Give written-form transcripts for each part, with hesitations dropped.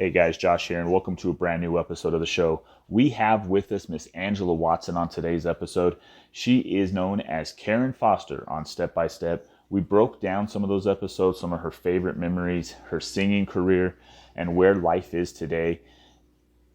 Hey guys, Josh here, and welcome to a brand new episode of the show. We have with us Miss Angela Watson on today's episode. She is known as Karen Foster on Step by Step. We broke down some of those episodes, some of her favorite memories, her singing career, and where life is today.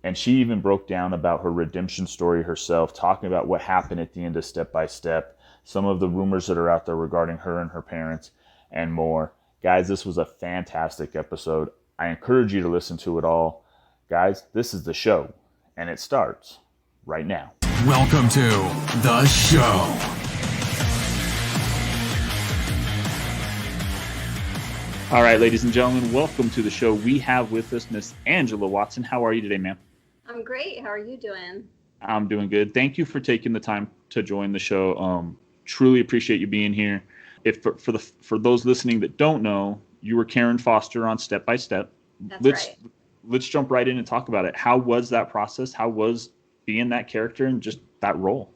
And she even broke down about her redemption story herself, talking about what happened at the end of Step by Step, some of the rumors that are out there regarding her and her parents, and more. Guys, this was a fantastic episode. I encourage you to listen to it all. Guys, this is the show, and it starts right now. Welcome to the show. All right, ladies and gentlemen, welcome to the show. We have with us Miss Angela Watson. How are you today, ma'am? I'm great. How are you doing? I'm doing good. Thank you for taking the time to join the show. Truly appreciate you being here. If for those listening that don't know, you were Karen Foster on Step by Step. That's right. Let's jump right in and talk about it. How was that process? How was being that character and just that role?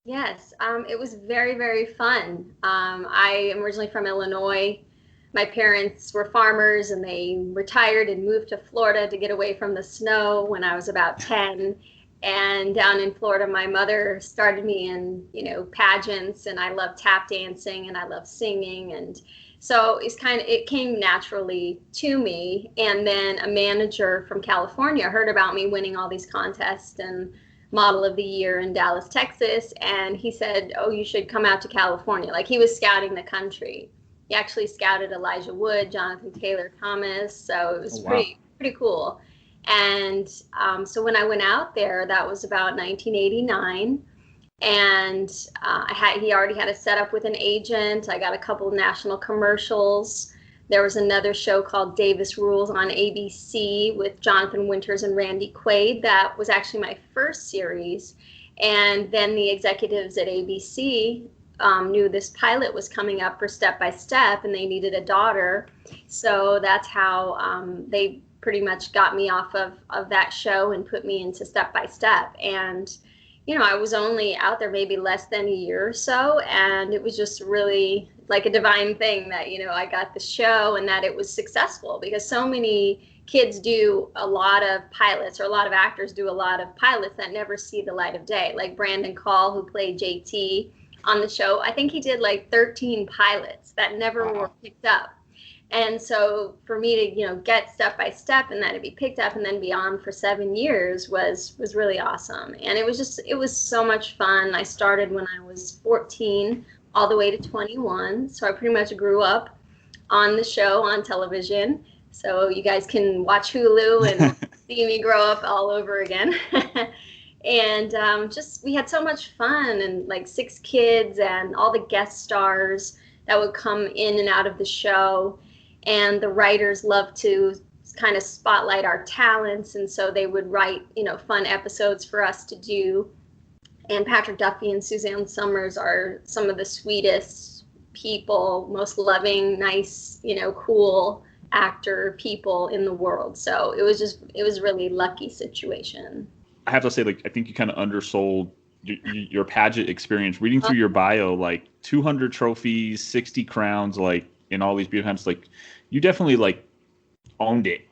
Yes, it was very, very fun. I am originally from Illinois. My parents were farmers and they retired and moved to Florida to get away from the snow when I was about 10. And down in Florida, my mother started me in, pageants, and I love tap dancing and I love singing. And so it came naturally to me. And then a manager from California heard about me winning all these contests and Model of the Year in Dallas, Texas. And he said, oh, you should come out to California. Like, he was scouting the country. He actually scouted Elijah Wood, Jonathan Taylor Thomas. So it was pretty cool. And so when I went out there, that was about 1989. And he already had a setup with an agent. I got a couple of national commercials. There was another show called Davis Rules on ABC with Jonathan Winters and Randy Quaid. That was actually my first series. And then the executives at ABC knew this pilot was coming up for Step by Step, and they needed a daughter. So that's how they pretty much got me off of that show and put me into Step by Step. And I was only out there maybe less than a year or so, and it was just really like a divine thing that, I got the show and that it was successful, because so many kids do a lot of pilots, or a lot of actors do a lot of pilots that never see the light of day. Like Brandon Call, who played JT on the show, I think he did like 13 pilots that never were picked up. And so for me to, get Step by Step and that to be picked up and then be on for 7 years was really awesome. And it was so much fun. I started when I was 14 all the way to 21. So I pretty much grew up on the show on television. So you guys can watch Hulu and see me grow up all over again. And we had so much fun, and like 6 kids and all the guest stars that would come in and out of the show. And the writers loved to kind of spotlight our talents. And so they would write, fun episodes for us to do. And Patrick Duffy and Suzanne Summers are some of the sweetest people, most loving, nice, cool actor people in the world. So it was really lucky situation. I have to say, I think you kind of undersold your pageant experience. Reading through your bio, 200 trophies, 60 crowns, in all these beauty times, you definitely owned it.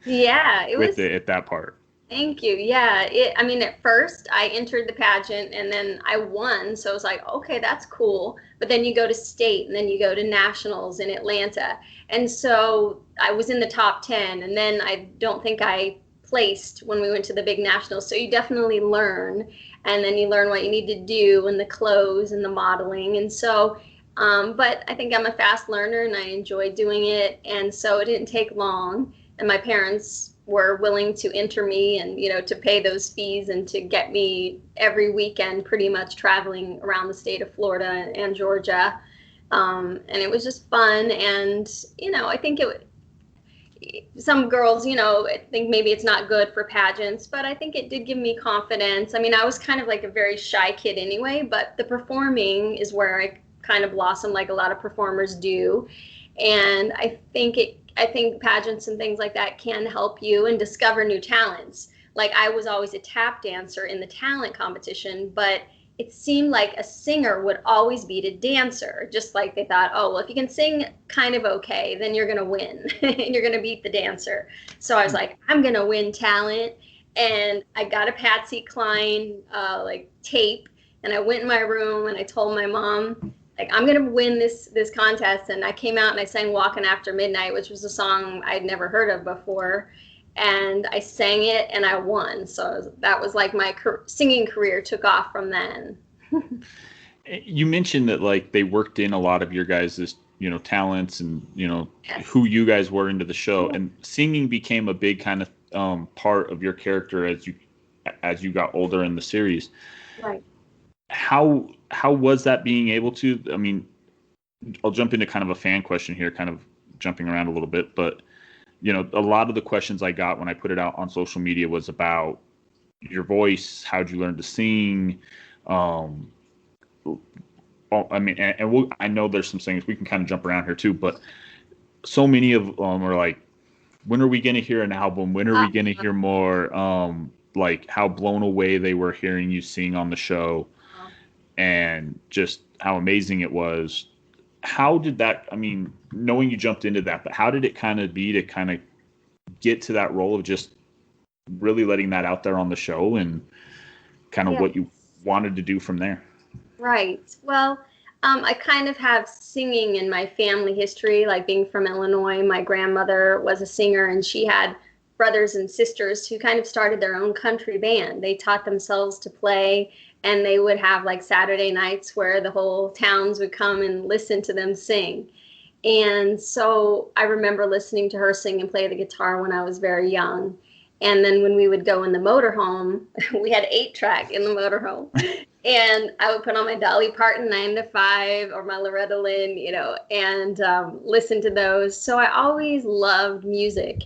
Yeah, it was at that part. Thank you. Yeah, at first I entered the pageant and then I won, so I was like, okay, that's cool. But then you go to state and then you go to nationals in Atlanta, and so I was in the top 10, and then I don't think I placed when we went to the big nationals. So you definitely learn, and then you learn what you need to do and the clothes and the modeling, and so. But I think I'm a fast learner and I enjoy doing it. And so it didn't take long. And my parents were willing to enter me and, to pay those fees and to get me every weekend pretty much traveling around the state of Florida and Georgia. And it was just fun. And, I think some girls, think maybe it's not good for pageants, but I think it did give me confidence. I was kind of like a very shy kid anyway, but the performing is where I kind of blossom like a lot of performers do. And I think pageants and things like that can help you and discover new talents. Like, I was always a tap dancer in the talent competition, but it seemed like a singer would always beat a dancer. Just like they thought, oh, well, if you can sing kind of okay, then you're going to win and you're going to beat the dancer. So I was like, I'm going to win talent. And I got a Patsy Cline like tape, and I went in my room and I told my mom, like, I'm going to win this contest. And I came out and I sang Walking After Midnight, which was a song I'd never heard of before. And I sang it and I won. So that was like my singing career took off from then. You mentioned that like they worked in a lot of your guys' talents and Yes. who you guys were into the show, and singing became a big kind of part of your character as you got older in the series. Right. How was that being able to? I mean, I'll jump into kind of a fan question here, kind of jumping around a little bit, but a lot of the questions I got when I put it out on social media was about your voice. How'd you learn to sing? I mean, I know there's some things we can kind of jump around here too, but so many of them are like, when are we going to hear an album? When are we going to hear more? Like how blown away they were hearing you sing on the show, and just how amazing it was. How did that, I mean, knowing you jumped into that, but how did it kind of be to kind of get to that role of just really letting that out there on the show and kind of what you wanted to do from there? Right. Well, I kind of have singing in my family history, like being from Illinois. My grandmother was a singer, and she had brothers and sisters who kind of started their own country band. They taught themselves to play, and they would have like Saturday nights where the whole towns would come and listen to them sing. And so I remember listening to her sing and play the guitar when I was very young. And then when we would go in the motorhome, we had 8-track in the motorhome. And I would put on my Dolly Parton 9 to 5 or my Loretta Lynn, and listen to those. So I always loved music.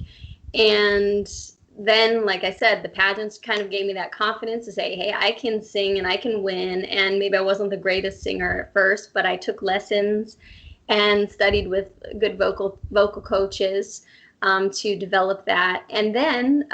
And then, like I said, the pageants kind of gave me that confidence to say, hey, I can sing and I can win. And maybe I wasn't the greatest singer at first, but I took lessons and studied with good vocal coaches to develop that. And then,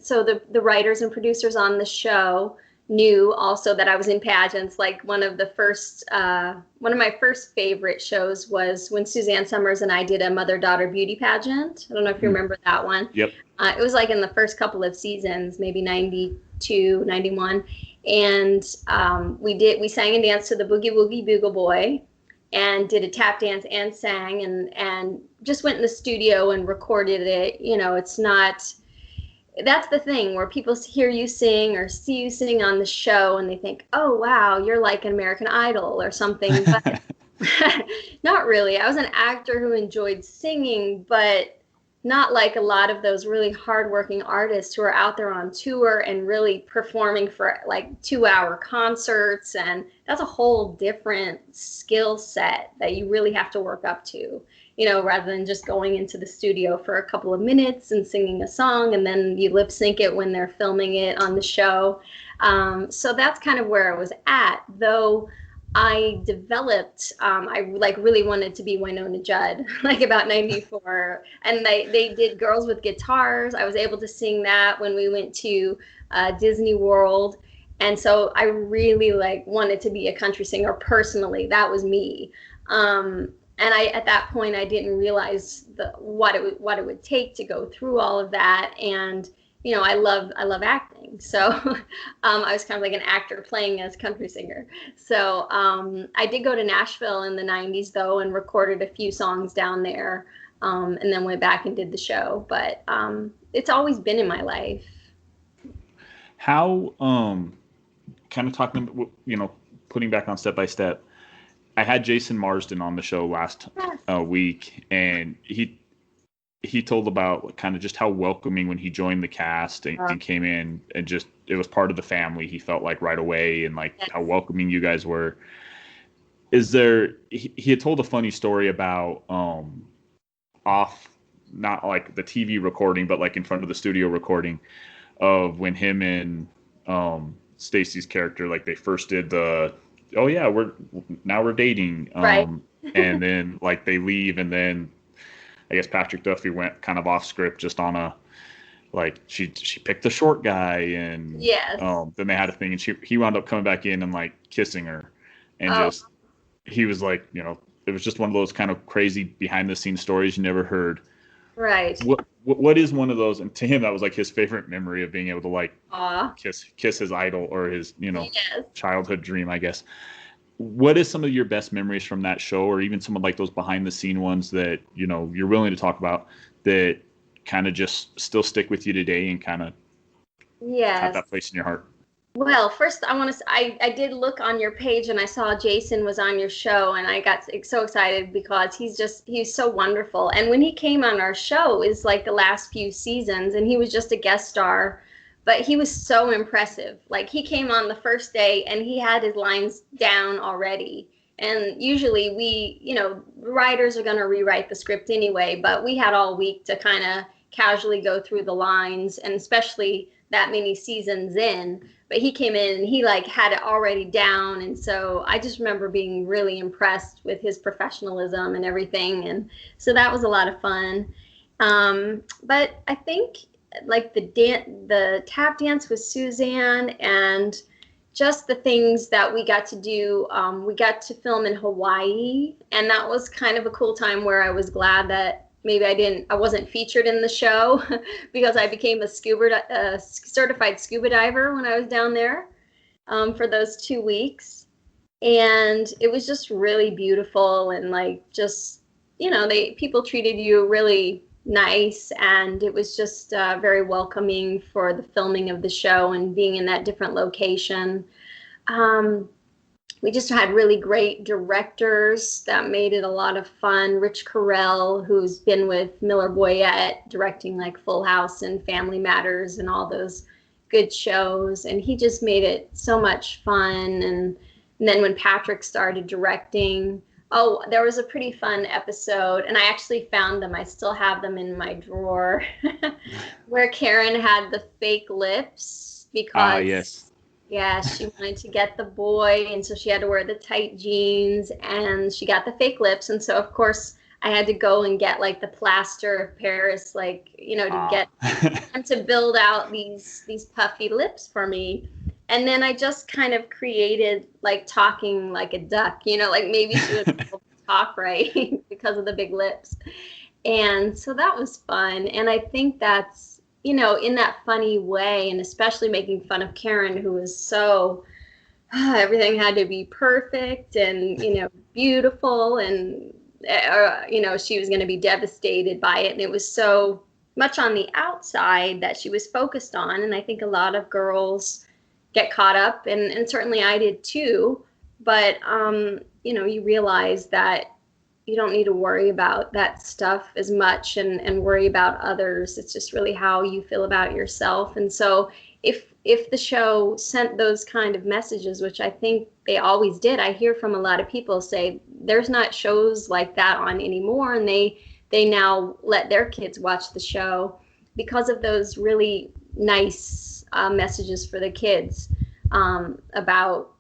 so the writers and producers on the show knew also that I was in pageants. Like one of my first favorite shows was when Suzanne Summers and I did a mother-daughter beauty pageant. I don't know if you remember that one. Yep. It was like in the first couple of seasons, maybe 92, 91. And we sang and danced to the Boogie Woogie Bugle Boy, and did a tap dance and sang and just went in the studio and recorded it. That's the thing where people hear you sing or see you sing on the show and they think, oh, wow, you're like an American Idol or something. But not really. I was an actor who enjoyed singing, but not like a lot of those really hardworking artists who are out there on tour and really performing for like 2-hour concerts. And that's a whole different skill set that you really have to work up to, rather than just going into the studio for a couple of minutes and singing a song and then you lip sync it when they're filming it on the show. So that's kind of where I was at, though. I developed, I really wanted to be Wynonna Judd, like about 94. And they did Girls with Guitars. I was able to sing that when we went to Disney World. And so I really wanted to be a country singer personally. That was me. And at that point, I didn't realize what it would take to go through all of that. And I love acting. So I was kind of like an actor playing as country singer. So I did go to Nashville in the 90s, though, and recorded a few songs down there, and then went back and did the show. But it's always been in my life. How, kind of talking, putting back on Step by Step, I had Jason Marsden on the show last week, and he told about kind of just how welcoming when he joined the cast and came in, and just it was part of the family. He felt like right away, and how welcoming you guys were. He had told a funny story about off, not like the TV recording, but like in front of the studio recording of when him and Stacy's character, like they first did the, oh yeah, we're dating. Right. And then like they leave, and then I guess Patrick Duffy went kind of off script just on like she picked the short guy, and Yes. then they had a thing, and he wound up coming back in and like kissing her, and Oh, just he was like, it was just one of those kind of crazy behind the scenes stories you never heard. right. What is one of those? And to him, that was like his favorite memory of being able to like Aw. kiss his idol, or his Yes. childhood dream, I guess. What is some of your best memories from that show, or even some of like those behind the scene ones that you're willing to talk about, that kind of just still stick with you today and kind of have Yes. that place in your heart? Well, first I want to. I did look on your page and I saw Jason was on your show, and I got so excited because he's so wonderful. And when he came on our show, is like the last few seasons, and he was just a guest star, but he was so impressive. Like he came on the first day and he had his lines down already. And usually writers are going to rewrite the script anyway, but we had all week to kind of casually go through the lines, and especially that many seasons in. But he came in and he like had it already down, and so I just remember being really impressed with his professionalism and everything, and so that was a lot of fun. But I think like the tap dance with Suzanne, and just the things that we got to do. We got to film in Hawaii, and that was kind of a cool time where I was glad that maybe I wasn't featured in the show because I became a certified scuba diver when I was down there for those 2 weeks. And it was just really beautiful, and like just, people treated you really nice, and it was just very welcoming for the filming of the show and being in that different location. We just had really great directors that made it a lot of fun. Rich Carell, who's been with Miller Boyett, directing like Full House and Family Matters and all those good shows. And he just made it so much fun. And then when Patrick started directing, there was a pretty fun episode. And I actually found them. I still have them in my drawer where Karen had the fake lips because... yes. Yeah, she wanted to get the boy, and so she had to wear the tight jeans, and she got the fake lips. And so, of course, I had to go and get like the plaster of Paris, like, to get them to build out these puffy lips for me. And then I just kind of created like talking like a duck, like maybe she was able to talk right because of the big lips. And so that was fun. And I think that's, in that funny way, and especially making fun of Karen, who was so, everything had to be perfect and, beautiful, and, she was going to be devastated by it. And it was so much on the outside that she was focused on. And I think a lot of girls get caught up, and certainly I did too. But, you realize that you don't need to worry about that stuff as much and worry about others. It's just really how you feel about yourself. And so if the show sent those kind of messages, which I think they always did, I hear from a lot of people say there's not shows like that on anymore, and they now let their kids watch the show because of those really nice messages for the kids about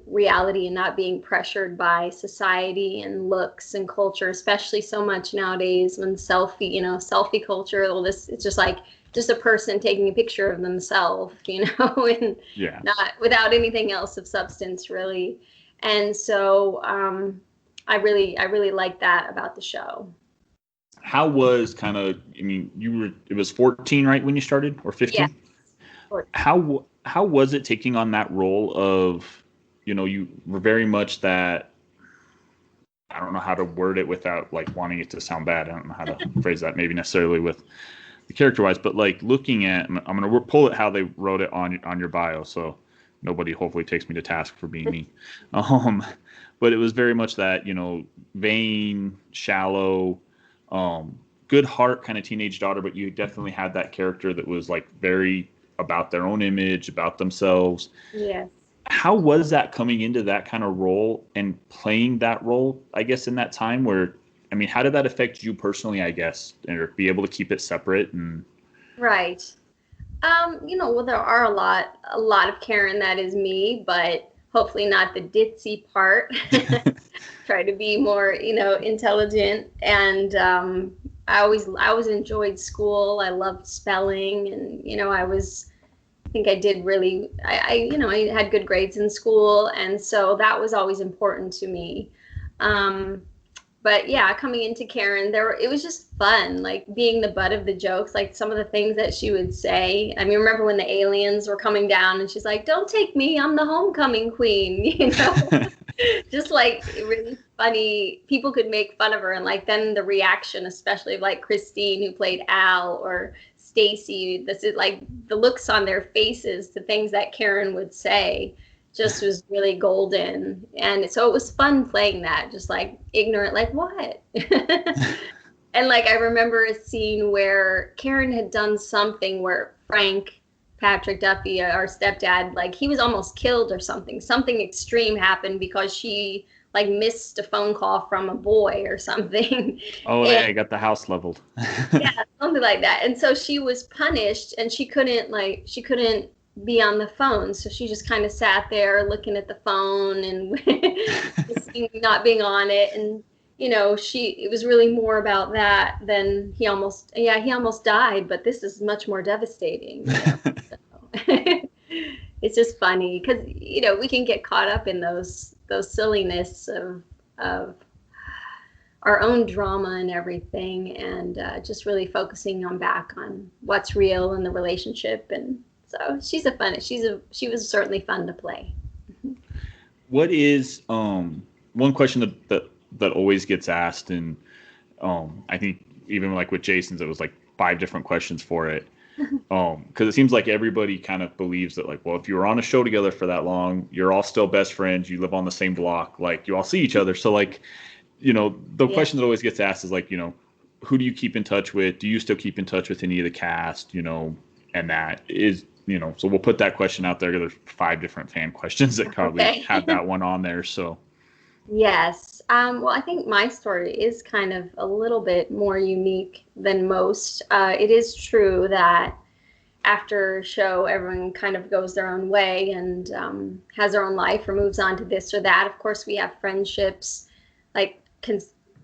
reality and not being pressured by society and looks and culture, especially so much nowadays when selfie culture, it's just like just a person taking a picture of themselves, and not without anything else of substance really. And so I really like that about the show. How was it was 14, right, when you started, or 15? Yeah. How was it taking on that role of, you were very much that, I don't know how to word it without like wanting it to sound bad. I don't know how to phrase that maybe necessarily with the character wise, but like looking at, I'm going to pull it how they wrote it on your bio, so nobody hopefully takes me to task for being mean. But it was very much that, vain, shallow, good heart kind of teenage daughter, but you definitely had that character that was like very about their own image, about themselves. Yes. How was that coming into that kind of role and playing that role, I guess, in that time where, how did that affect you personally, I guess, or be able to keep it separate? And right. Well, there are a lot of Karen that is me, but hopefully not the ditzy part. Try to be more, intelligent and, I always enjoyed school. I loved spelling, and I think I did really. I had good grades in school, and so that was always important to me. Um, but yeah, coming into Karen, it was just fun, like being the butt of the jokes, like some of the things that she would say. I mean, remember when the aliens were coming down and she's like, "Don't take me, I'm the homecoming queen," just like really funny. People could make fun of her, and like then the reaction, especially of like Christine who played Al or Stacy, this is like the looks on their faces to things that Karen would say just was really golden. And so it was fun playing that, just like ignorant, like what? And like I remember a scene where Karen had done something where Frank Patrick Duffy, our stepdad, like he was almost killed or something. Something extreme happened because she like missed a phone call from a boy or something. Oh, and, yeah, I got the house leveled. Yeah, something like that. And so she was punished, and she couldn't be on the phone, so she just kind of sat there looking at the phone and not being on it. And it was really more about that than he almost died, but this is much more devastating. So, it's just funny because we can get caught up in those silliness of our own drama and everything, and just really focusing back on what's real in the relationship. And so she was certainly fun to play. What is one question that always gets asked, and I think even like with Jason's, it was like 5 different questions for it, because it seems like everybody kind of believes that, like, well, if you were on a show together for that long, you're all still best friends, you live on the same block, like you all see each other. So like, the question that always gets asked is like, who do you keep in touch with? Do you still keep in touch with any of the cast? And that is, so we'll put that question out there. There's 5 different fan questions that probably have that one on there. So yes. Well, I think my story is kind of a little bit more unique than most. It is true that after a show, everyone kind of goes their own way and has their own life or moves on to this or that. Of course, we have friendships. Like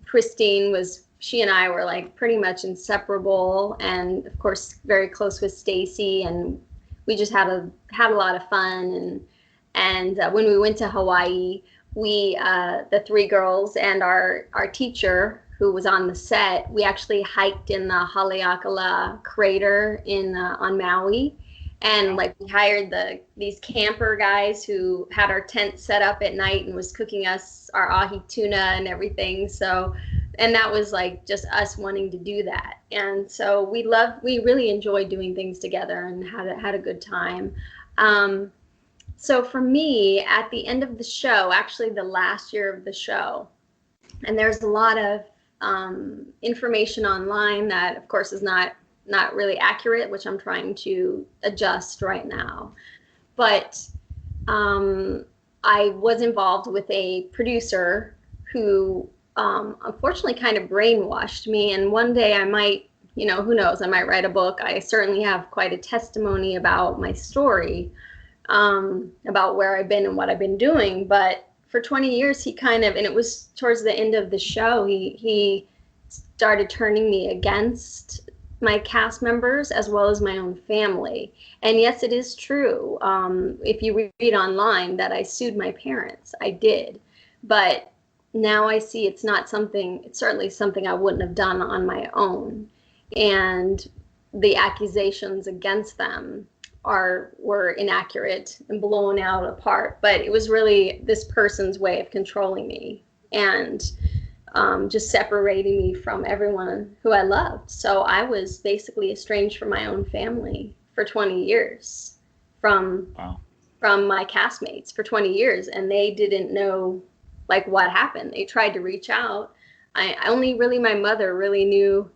Christine she and I were like pretty much inseparable, and of course very close with Stacy, and we just had a lot of fun. And when we went to Hawaii, we the 3 girls and our teacher who was on the set, we actually hiked in the Haleakala crater on Maui, and like we hired these camper guys who had our tent set up at night and was cooking us our ahi tuna and everything. So, and that was like just us wanting to do that. And so we really enjoyed doing things together and had a good time. So for me, at the end of the show, actually the last year of the show, and there's a lot of information online that of course is not really accurate, which I'm trying to adjust right now. But I was involved with a producer who unfortunately kind of brainwashed me. And one day I might, who knows, I might write a book. I certainly have quite a testimony about my story, about where I've been and what I've been doing. But for 20 years, he kind of, and it was towards the end of the show, he started turning me against my cast members as well as my own family. And yes, it is true. If you read online that I sued my parents, I did. But now I see it's certainly something I wouldn't have done on my own. And the accusations against them were inaccurate and blown out apart. But it was really this person's way of controlling me and just separating me from everyone who I loved. So I was basically estranged from my own family for 20 years, from my castmates for 20 years, and they didn't know like what happened. They tried to reach out. Only really my mother really knew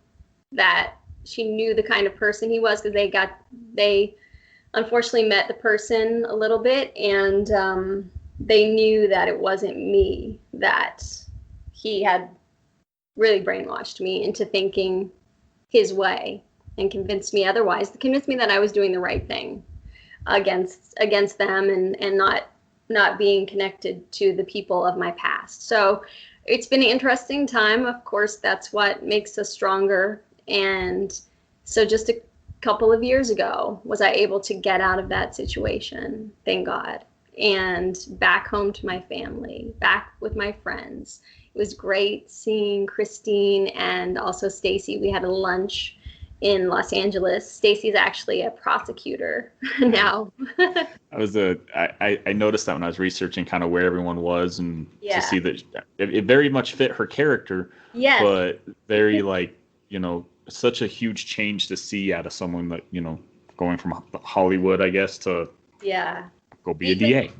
that. She knew the kind of person he was, because they unfortunately met the person a little bit, and they knew that it wasn't me, that he had really brainwashed me into thinking his way and convinced me otherwise, convinced me that I was doing the right thing against them and not being connected to the people of my past. So it's been an interesting time. Of course, that's what makes us stronger. And so just a couple of years ago was I able to get out of that situation, thank God, and back home to my family, back with my friends. It was great seeing Christine and also Stacy. We had a lunch in Los Angeles. Stacy's actually a prosecutor now. I noticed that when I was researching kind of where everyone was, and Yeah. to see that it very much fit her character, Yes. but very like, such a huge change to see out of someone that, going from Hollywood, I guess, to Yeah. go be a DA.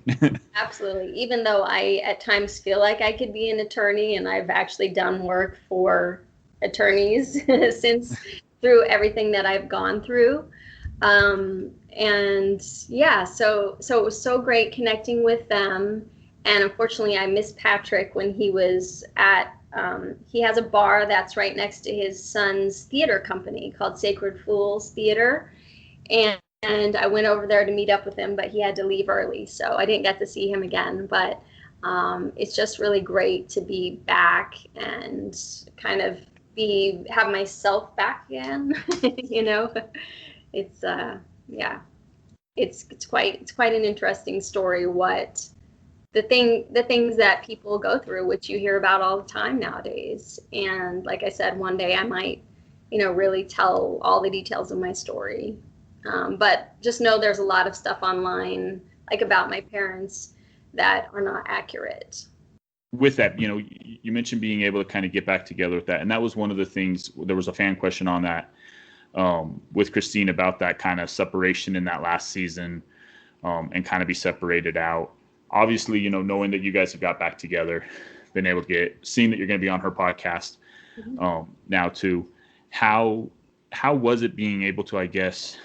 Absolutely. Even though I at times feel like I could be an attorney, and I've actually done work for attorneys since through everything that I've gone through. And yeah, so it was so great connecting with them. And unfortunately, I missed Patrick when he was at, he has a bar that's right next to his son's theater company called Sacred Fools Theater. And I went over there to meet up with him, but he had to leave early, so I didn't get to see him again. But it's just really great to be back and kind of have myself back again. It's yeah, it's quite an interesting story. What the things that people go through, which you hear about all the time nowadays. And like I said, one day I might, really tell all the details of my story. But just know there's a lot of stuff online, like about my parents, that are not accurate. With that, you mentioned being able to kind of get back together with that. And that was one of the things, there was a fan question on that with Christine about that kind of separation in that last season and kind of be separated out. Obviously, knowing that you guys have got back together, been able to seeing that you're going to be on her podcast now too. How was it being able to, I guess,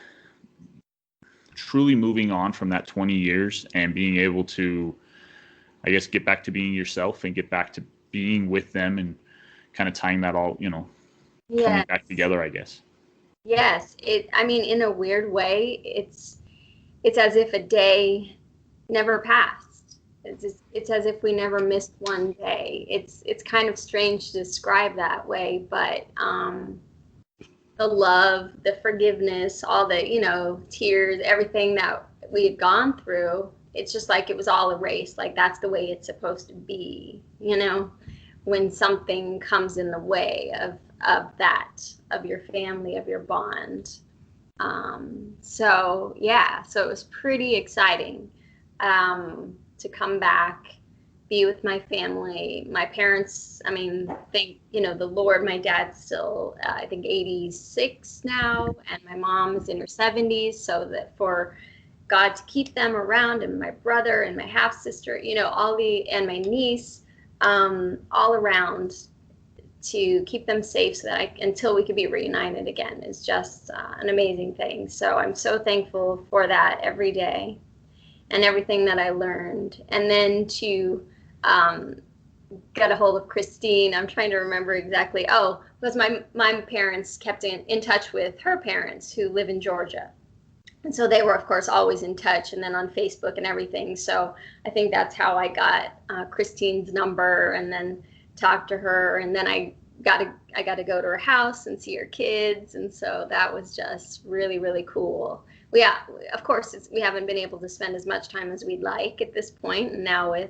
truly moving on from that 20 years and being able to, I guess, get back to being yourself and get back to being with them and kind of tying that all, coming back together, I guess. Yes. In a weird way, it's as if a day never passed. It's as if we never missed one day. It's kind of strange to describe that way, but the love, the forgiveness, all the, tears, everything that we had gone through, it's just like it was all erased. Like that's the way it's supposed to be, when something comes in the way of your family, of your bond. So it was pretty exciting to come back, be with my family. My parents, thank the Lord, my dad's still I think 86 now, and my mom is in her 70s, so that for God to keep them around, and my brother and my half sister, and my niece, all around, to keep them safe so that until we could be reunited again is just an amazing thing. So I'm so thankful for that every day and everything that I learned. And then to get a hold of Christine, I'm trying to remember exactly. Oh, because my parents kept in touch with her parents who live in Georgia. And so they were, of course, always in touch, and then on Facebook and everything. So I think that's how I got Christine's number, and then talked to her. And then I got to go to her house and see her kids. And so that was just really, really cool. Of course, we haven't been able to spend as much time as we'd like at this point. And now with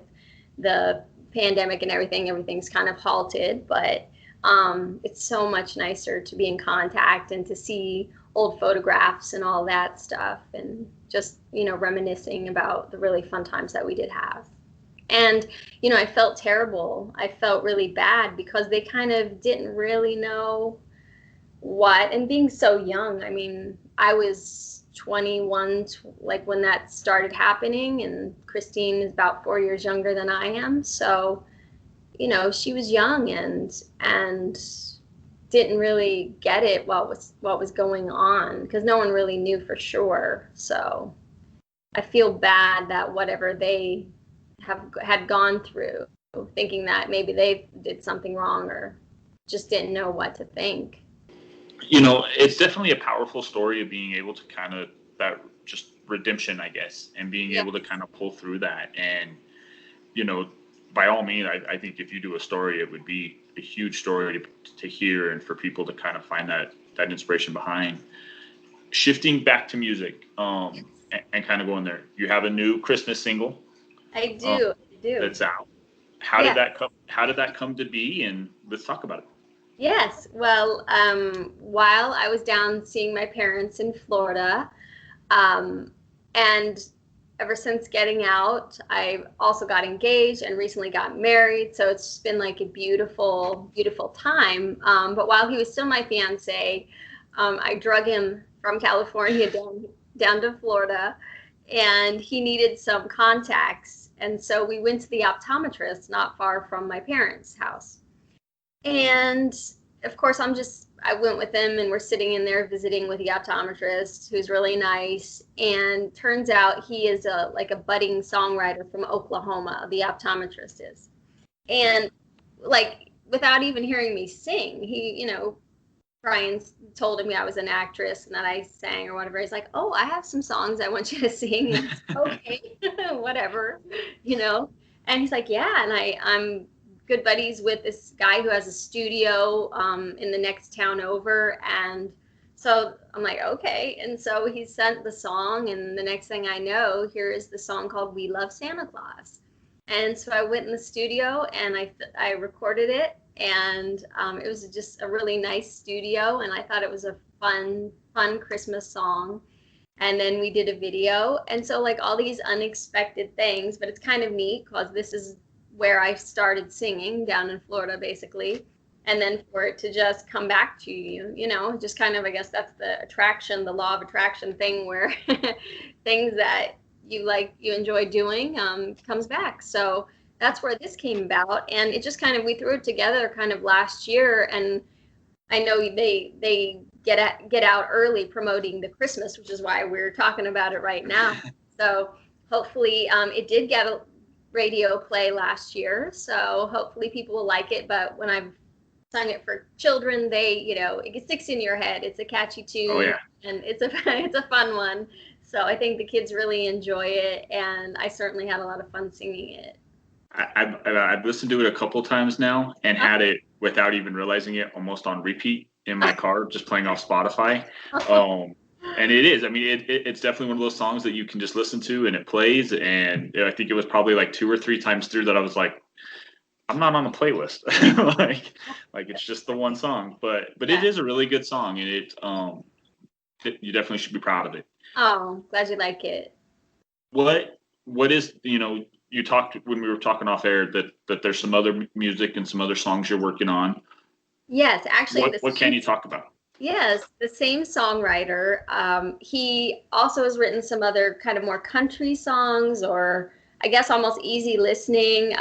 the pandemic and everything's kind of halted. But it's so much nicer to be in contact and to see old photographs and all that stuff, and just, reminiscing about the really fun times that we did have. And, I felt terrible. I felt really bad because they kind of didn't really know what, and being so young, I was 21, like when that started happening, and Christine is about 4 years younger than I am. So, she was young and didn't really get it what was going on, because no one really knew for sure. So I feel bad that whatever they had gone through, thinking that maybe they did something wrong or just didn't know what to think. It's definitely a powerful story of being able to kind of that just redemption, I guess, and being able to kind of pull through that. And by all means, I think if you do a story, it would be a huge story to hear and for people to kind of find that inspiration behind. Shifting back to music, and kind of going there. You have a new Christmas single. I do. That's out. How did that come? How did that come to be? And let's talk about it. Yes. Well, while I was down seeing my parents in Florida, and ever since getting out, I also got engaged and recently got married. So it's been like a beautiful, beautiful time. But while he was still my fiance, I drug him from California down to Florida, and he needed some contacts. And so we went to the optometrist not far from my parents' house. And of course, I went with him, and we're sitting in there visiting with the optometrist, who's really nice. And turns out he is a budding songwriter from Oklahoma, the optometrist is. And like, without even hearing me sing, he, Brian told him I was an actress and that I sang or whatever. He's like, oh, I have some songs I want you to sing. And okay, whatever, And he's like, yeah. And I'm good buddies with this guy who has a studio in the next town over. And so I'm like, okay. And so he sent the song. And the next thing I know, here is the song called We Love Santa Claus. And so I went in the studio and I recorded it. And it was just a really nice studio, and I thought it was a fun Christmas song. And then we did a video, and so like all these unexpected things, but it's kind of neat because this is where I started singing, down in Florida, basically. And then for it to just come back to you, just kind of, I guess that's the law of attraction thing, where things that you enjoy doing comes back. So that's where this came about, and it just we threw it together kind of last year. And I know they get out early promoting the Christmas, which is why we're talking about it right now. So hopefully it did get a radio play last year, so hopefully people will like it. But when I've sung it for children, it sticks in your head. It's a catchy tune. Oh, yeah. And it's a fun one. So I think the kids really enjoy it, and I certainly had a lot of fun singing it. I've listened to it a couple times now and had it without even realizing it, almost on repeat in my car, just playing off Spotify. And it is, it's definitely one of those songs that you can just listen to and it plays. And I think it was probably like 2 or 3 times through that I was like, I'm not on a playlist. like it's just the one song, but yeah. It is a really good song, and you definitely should be proud of it. Oh, glad you like it. What is, you talked when we were talking off air that there's some other music and some other songs you're working on. Yes, actually. What can you talk about? Yes, the same songwriter. He also has written some other kind of more country songs, or I guess almost easy listening.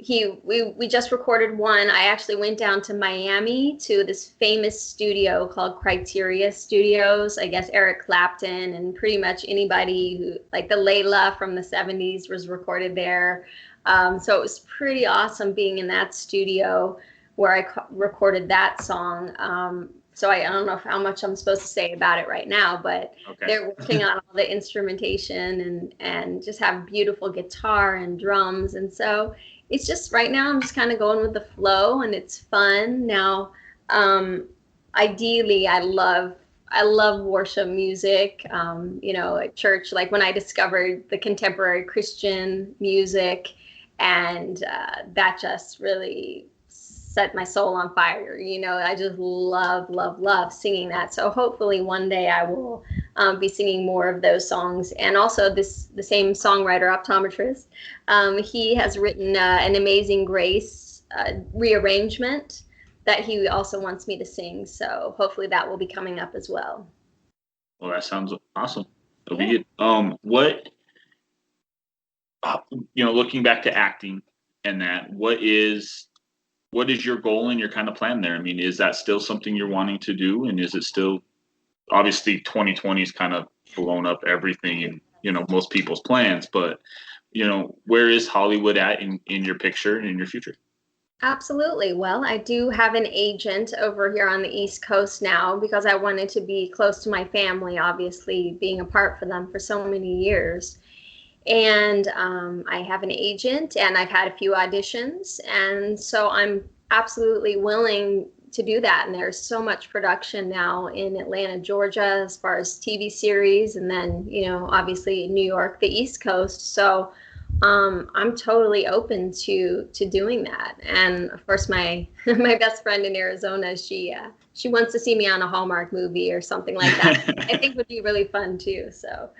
We just recorded one. I actually went down to Miami to this famous studio called Criteria Studios. I guess Eric Clapton and pretty much anybody who, like the Layla from the 70s, was recorded there. So it was pretty awesome being in that studio where I recorded that song. So I don't know how much I'm supposed to say about it right now, but okay. They're working on all the instrumentation and just have beautiful guitar and drums. And so it's just right now I'm just kind of going with the flow, and it's fun. Now, ideally, I love worship music, at church, like when I discovered the contemporary Christian music, and that just really set my soul on fire. I just love singing that. So hopefully one day I will be singing more of those songs. And also the same songwriter, optometrist, he has written an Amazing Grace rearrangement that he also wants me to sing. So hopefully that will be coming up as well. Well, that sounds awesome. That'll be it. What, looking back to acting and that, what is your goal and your kind of plan there? Is that still something you're wanting to do? And is it still, obviously 2020 is kind of blown up everything and, most people's plans, but, where is Hollywood at in your picture and in your future? Absolutely. Well, I do have an agent over here on the East Coast now because I wanted to be close to my family, obviously being apart from them for so many years. And I have an agent, and I've had a few auditions, and so I'm absolutely willing to do that. And there's so much production now in Atlanta, Georgia, as far as TV series, and then, obviously New York, the East Coast. So I'm totally open to doing that. And of course, my my best friend in Arizona, she wants to see me on a Hallmark movie or something like that. I think would be really fun too. So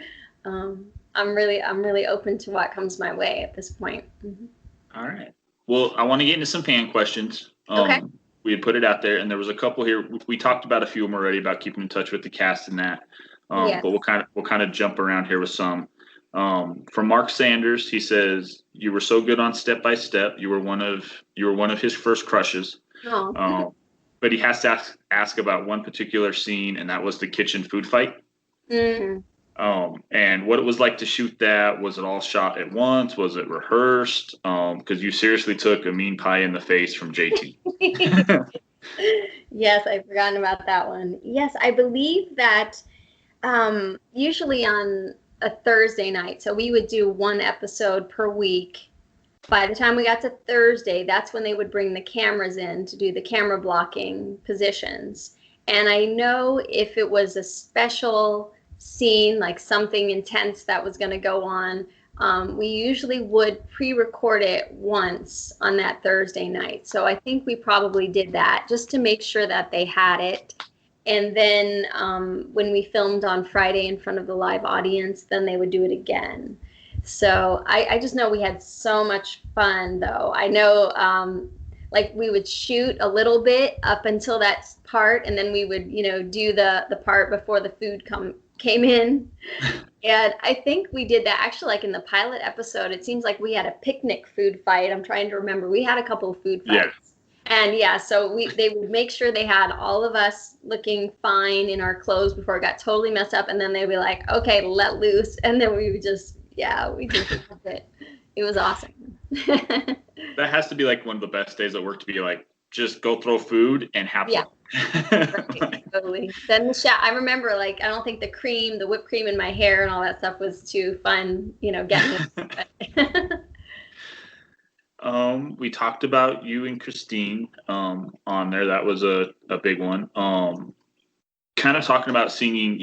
I'm really open to what comes my way at this point. Mm-hmm. All right. Well, I want to get into some fan questions. Okay. We had put it out there, and there was a couple here. We talked about a few of them already about keeping in touch with the cast and that. Yes. But we'll kind of jump around here with some. From Mark Sanders, he says, "You were so good on Step by Step. You were one of his first crushes." Oh. But he has to ask about one particular scene, and that was the kitchen food fight. Mm-hmm. And what it was like to shoot that. Was it all shot at once? Was it rehearsed? Because you seriously took a mean pie in the face from JT. Yes, I've forgotten about that one. Yes, I believe that usually on a Thursday night, so we would do one episode per week. By the time we got to Thursday, that's when they would bring the cameras in to do the camera blocking positions. And I know if it was a special scene, like something intense that was going to go on, we usually would pre-record it once on that Thursday night. So I think we probably did that just to make sure that they had it. And then when we filmed on Friday in front of the live audience, then they would do it again. So I just know we had so much fun, though. I know like we would shoot a little bit up until that part, and then we would, do the part before the food came in. And I think we did that actually, like in the pilot episode. It seems like we had a picnic food fight. I'm trying to remember. We had a couple of food fights. Yeah. And yeah, so they would make sure they had all of us looking fine in our clothes before it got totally messed up. And then they'd be like, okay, let loose. And then we would just loved it. It was awesome. That has to be like one of the best days at work, to be like, just go throw food and have fun. Right, totally. Then I remember, like, I don't think the whipped cream in my hair and all that stuff was too fun, getting it. We talked about you and Christine on there. That was a big one. Kind of talking about singing,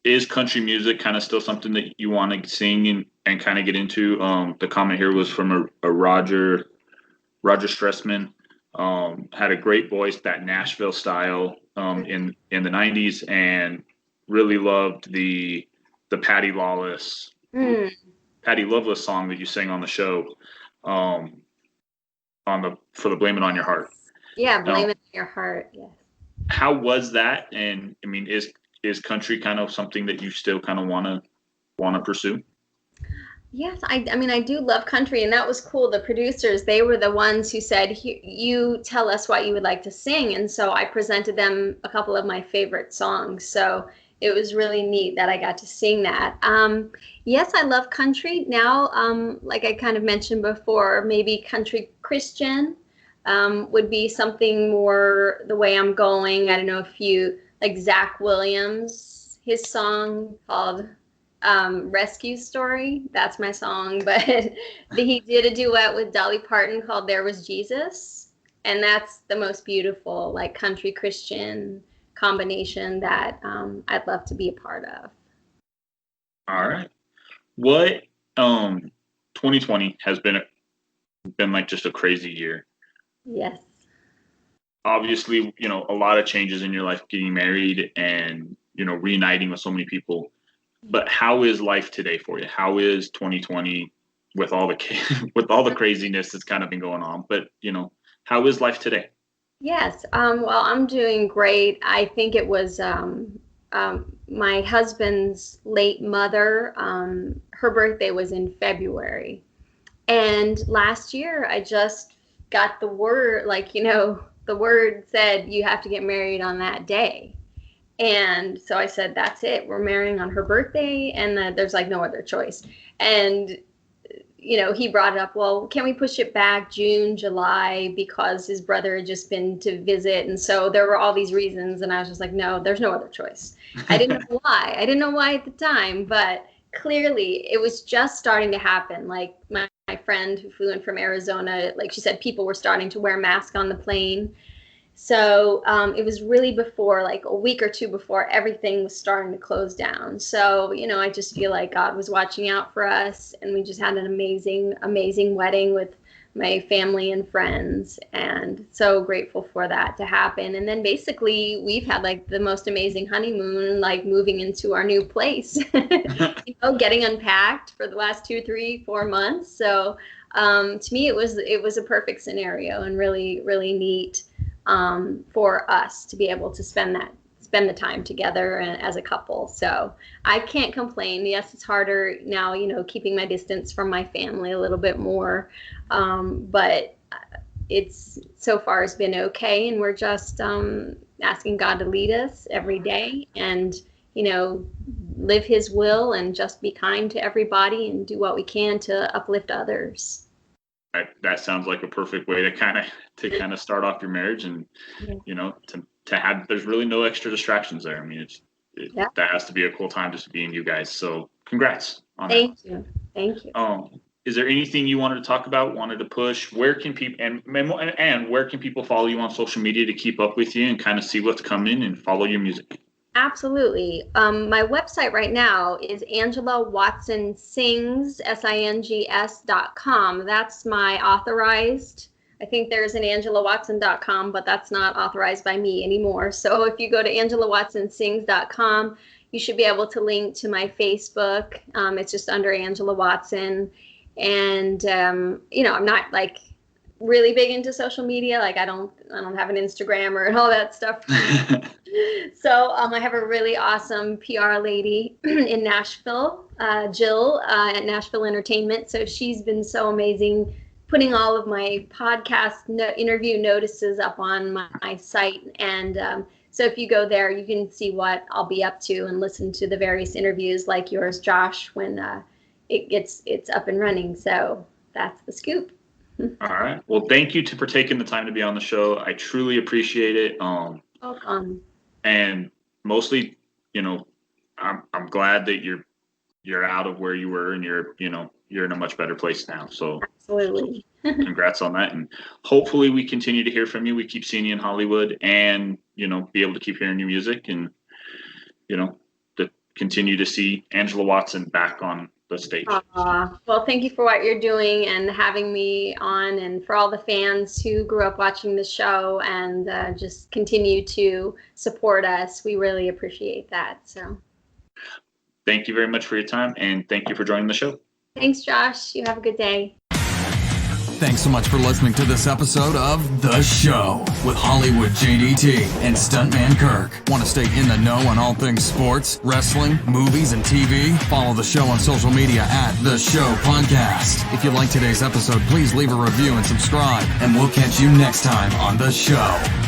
is country music kind of still something that you want to sing and kind of get into? The comment here was from a Roger Stressman. Had a great voice, that Nashville style in the 90s, and really loved the Patty Loveless song that you sang on the show. For the Blame It on Your Heart. Yeah, Blame It on Your Heart. Yes. How was that? And I mean, is country kind of something that you still kind of want to pursue? Yes, I mean, I do love country, and that was cool. The producers, they were the ones who said, you tell us what you would like to sing. And so I presented them a couple of my favorite songs. So it was really neat that I got to sing that. Yes, I love country now. Like I kind of mentioned before, maybe country Christian would be something more the way I'm going. I don't know if you like Zach Williams, his song called Rescue Story. That's my song. But he did a duet with Dolly Parton called There Was Jesus. And that's the most beautiful, like, country Christian combination that I'd love to be a part of. All right. What 2020 has been like just a crazy year. Yes. Obviously, a lot of changes in your life, getting married and, reuniting with so many people. But how is life today for you? How is 2020 with all the craziness that's kind of been going on? But, how is life today? Yes. Well, I'm doing great. I think it was my husband's late mother. Her birthday was in February. And last year, I just got the word, the word said you have to get married on that day. And so I said, that's it. We're marrying on her birthday, and there's like no other choice. And he brought it up, well, can we push it back June, July, because his brother had just been to visit. And so there were all these reasons. And I was just like, no, there's no other choice. I didn't know why. I didn't know why at the time, but clearly it was just starting to happen. Like my friend who flew in from Arizona, like she said, people were starting to wear masks on the plane. So it was really before, like a week or two before, everything was starting to close down. So, I just feel like God was watching out for us, and we just had an amazing, amazing wedding with my family and friends, and so grateful for that to happen. And then basically we've had like the most amazing honeymoon, like moving into our new place, getting unpacked for the last 2, 3, 4 months. So to me, it was a perfect scenario, and really, really neat for us to be able to spend the time together as a couple. So I can't complain. Yes, it's harder now, keeping my distance from my family a little bit more. But it's so far has been okay. And we're just asking God to lead us every day and, live his will and just be kind to everybody and do what we can to uplift others. That sounds like a perfect way to kind of start off your marriage, and to have, there's really no extra distractions there. I mean, that has to be a cool time just being you guys. So congrats on that. Thank you. Is there anything you wanted to talk about, wanted to push? Where can people and where can people follow you on social media to keep up with you and kind of see what's coming and follow your music? Absolutely. My website right now is Angela Watson Sings, SINGS.com. That's my authorized. I think there's an AngelaWatson.com, but that's not authorized by me anymore. So if you go to AngelaWatsonSings.com, you should be able to link to my Facebook. It's just under Angela Watson. And, I'm not like really big into social media. Like I don't have an Instagram or all that stuff. So I have a really awesome PR lady in Nashville, Jill at Nashville Entertainment. So she's been so amazing, putting all of my podcast interview notices up on my site. And so if you go there, you can see what I'll be up to and listen to the various interviews like yours, Josh, when it's up and running. So that's the scoop. All right. Well, thank you for taking the time to be on the show. I truly appreciate it. Welcome. And mostly, I'm glad that you're out of where you were, and you're in a much better place now. So absolutely. Congrats on that. And hopefully we continue to hear from you. We keep seeing you in Hollywood, and, be able to keep hearing your music, and, to continue to see Angela Watson back on the stage. Well, thank you for what you're doing and having me on, and for all the fans who grew up watching the show and just continue to support us. We really appreciate that. So thank you very much for your time, and thank you for joining the show. Thanks, Josh. You have a good day. Thanks so much for listening to this episode of The Show with Hollywood JDT and Stuntman Kirk. Want to stay in the know on all things sports, wrestling, movies, and TV? Follow the show on social media at The Show Podcast. If you like today's episode, please leave a review and subscribe, and we'll catch you next time on The Show.